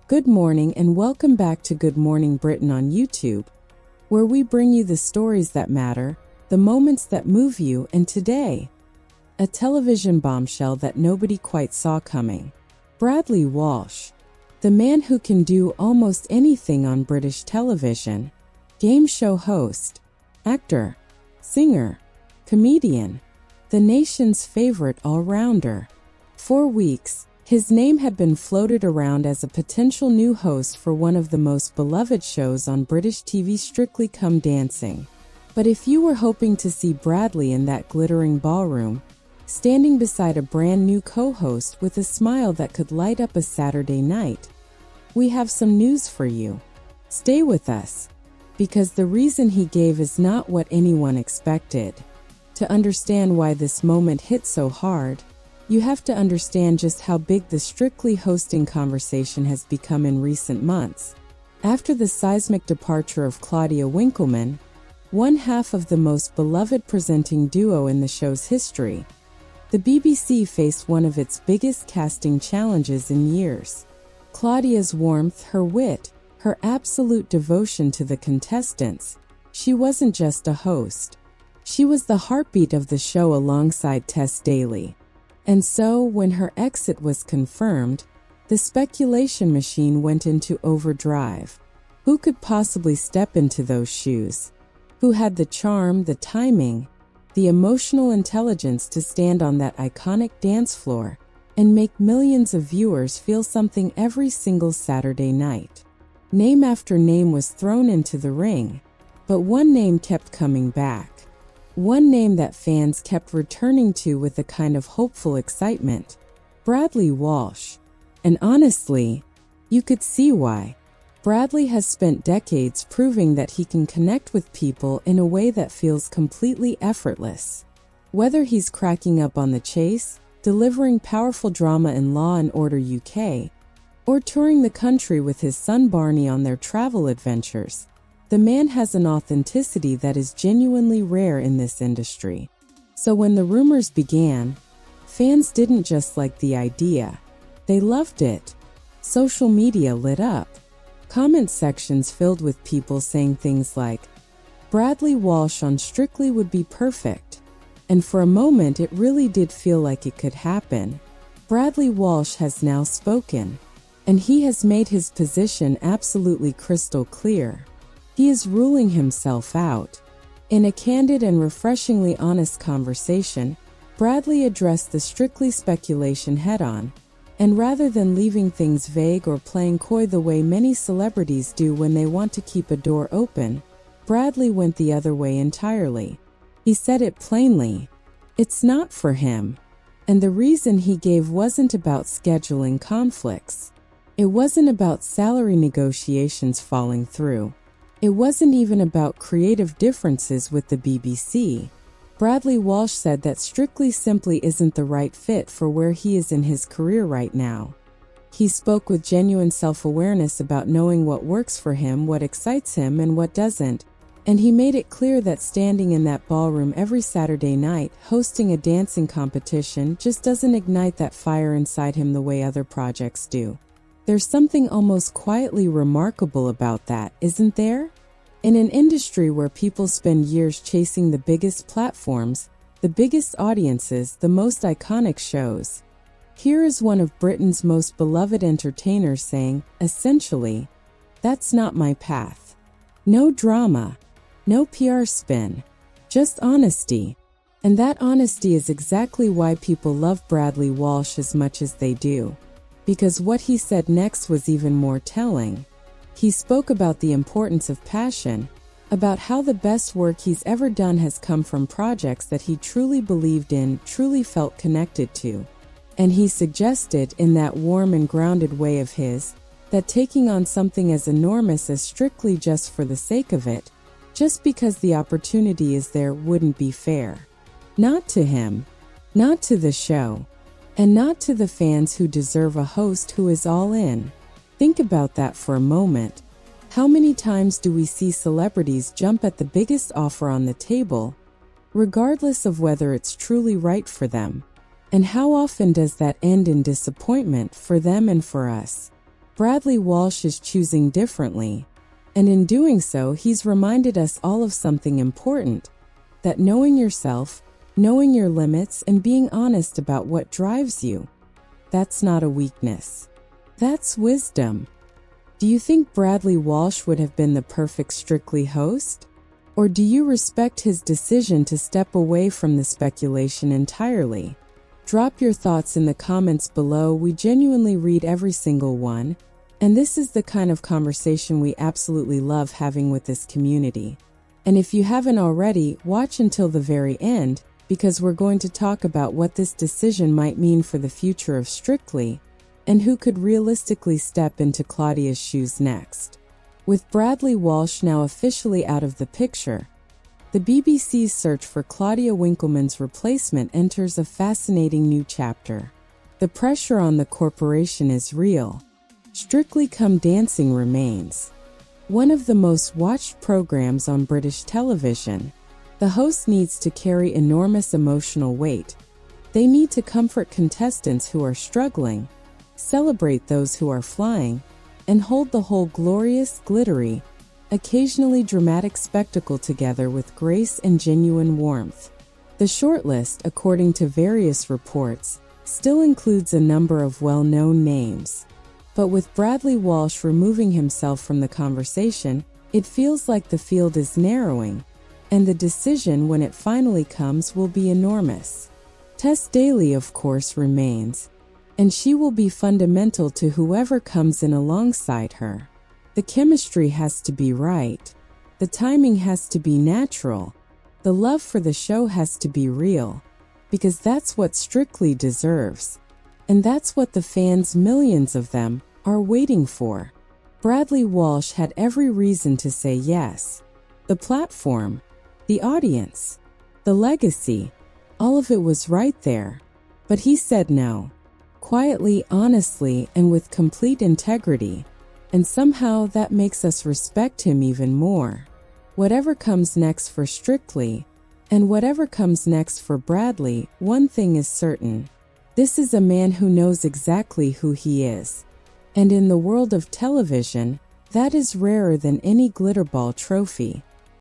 Good morning and welcome back to Good Morning Britain on YouTube, where we bring you the stories that matter, the moments that move you, and today, a television bombshell that nobody quite saw coming. Bradley Walsh, the man who can do almost anything on British television, game show host, actor, singer, comedian, the nation's favorite all-rounder. For weeks, his name had been floated around as a potential new host for one of the most beloved shows on British TV, Strictly Come Dancing. But if you were hoping to see Bradley in that glittering ballroom, standing beside a brand new co-host with a smile that could light up a Saturday night, we have some news for you. Stay with us, because the reason he gave is not what anyone expected. To understand why this moment hit so hard, you have to understand just how big the Strictly hosting conversation has become in recent months. After the seismic departure of Claudia Winkleman, one half of the most beloved presenting duo in the show's history, the BBC faced one of its biggest casting challenges in years. Claudia's warmth, her wit, her absolute devotion to the contestants. She wasn't just a host. She was the heartbeat of the show alongside Tess Daly. And so, when her exit was confirmed, the speculation machine went into overdrive. Who could possibly step into those shoes? Who had the charm, the timing, the emotional intelligence to stand on that iconic dance floor and make millions of viewers feel something every single Saturday night? Name after name was thrown into the ring, but one name kept coming back. One name that fans kept returning to with a kind of hopeful excitement: Bradley Walsh. And honestly, you could see why. Bradley has spent decades proving that he can connect with people in a way that feels completely effortless. Whether he's cracking up on The Chase, delivering powerful drama in Law and Order UK, or touring the country with his son Barney on their travel adventures, the man has an authenticity that is genuinely rare in this industry. So when the rumors began, fans didn't just like the idea, they loved it. Social media lit up. Comment sections filled with people saying things like, "Bradley Walsh on Strictly would be perfect." And for a moment it really did feel like it could happen. Bradley Walsh has now spoken, and he has made his position absolutely crystal clear. He is ruling himself out. In a candid and refreshingly honest conversation, Bradley addressed the Strictly speculation head-on, and rather than leaving things vague or playing coy the way many celebrities do when they want to keep a door open, Bradley went the other way entirely. He said it plainly. It's not for him. And the reason he gave wasn't about scheduling conflicts. It wasn't about salary negotiations falling through. It wasn't even about creative differences with the BBC. Bradley Walsh said that Strictly simply isn't the right fit for where he is in his career right now. He spoke with genuine self-awareness about knowing what works for him, what excites him, and what doesn't, and he made it clear that standing in that ballroom every Saturday night, hosting a dancing competition, just doesn't ignite that fire inside him the way other projects do. There's something almost quietly remarkable about that, isn't there? In an industry where people spend years chasing the biggest platforms, the biggest audiences, the most iconic shows, here is one of Britain's most beloved entertainers saying, essentially, "That's not my path." No drama, no PR spin, just honesty. And that honesty is exactly why people love Bradley Walsh as much as they do. Because what he said next was even more telling. He spoke about the importance of passion, about how the best work he's ever done has come from projects that he truly believed in, truly felt connected to. And he suggested, in that warm and grounded way of his, that taking on something as enormous as Strictly just for the sake of it, just because the opportunity is there, wouldn't be fair. Not to him, not to the show, and not to the fans who deserve a host who is all in. Think about that for a moment. How many times do we see celebrities jump at the biggest offer on the table, regardless of whether it's truly right for them? And how often does that end in disappointment for them and for us? Bradley Walsh is choosing differently, and in doing so, he's reminded us all of something important, that knowing yourself, knowing your limits, and being honest about what drives you, that's not a weakness. That's wisdom. Do you think Bradley Walsh would have been the perfect Strictly host? Or do you respect his decision to step away from the speculation entirely? Drop your thoughts in the comments below. We genuinely read every single one, and this is the kind of conversation we absolutely love having with this community. And if you haven't already, watch until the very end, because we're going to talk about what this decision might mean for the future of Strictly, and who could realistically step into Claudia's shoes next. With Bradley Walsh now officially out of the picture, the BBC's search for Claudia Winkleman's replacement enters a fascinating new chapter. The pressure on the corporation is real. Strictly Come Dancing remains one of the most watched programs on British television. The host needs to carry enormous emotional weight. They need to comfort contestants who are struggling, celebrate those who are flying, and hold the whole glorious, glittery, occasionally dramatic spectacle together with grace and genuine warmth. The shortlist, according to various reports, still includes a number of well-known names. But with Bradley Walsh removing himself from the conversation, it feels like the field is narrowing, and the decision, when it finally comes, will be enormous. Tess Daly, of course, remains, and she will be fundamental to whoever comes in alongside her. The chemistry has to be right. The timing has to be natural. The love for the show has to be real, because that's what Strictly deserves. And that's what the fans, millions of them, are waiting for. Bradley Walsh had every reason to say yes. The platform, the audience, the legacy, all of it was right there. But he said no. Quietly, honestly, and with complete integrity. And somehow that makes us respect him even more. Whatever comes next for Strictly, and whatever comes next for Bradley, one thing is certain. This is a man who knows exactly who he is. And in the world of television, that is rarer than any glitterball trophy.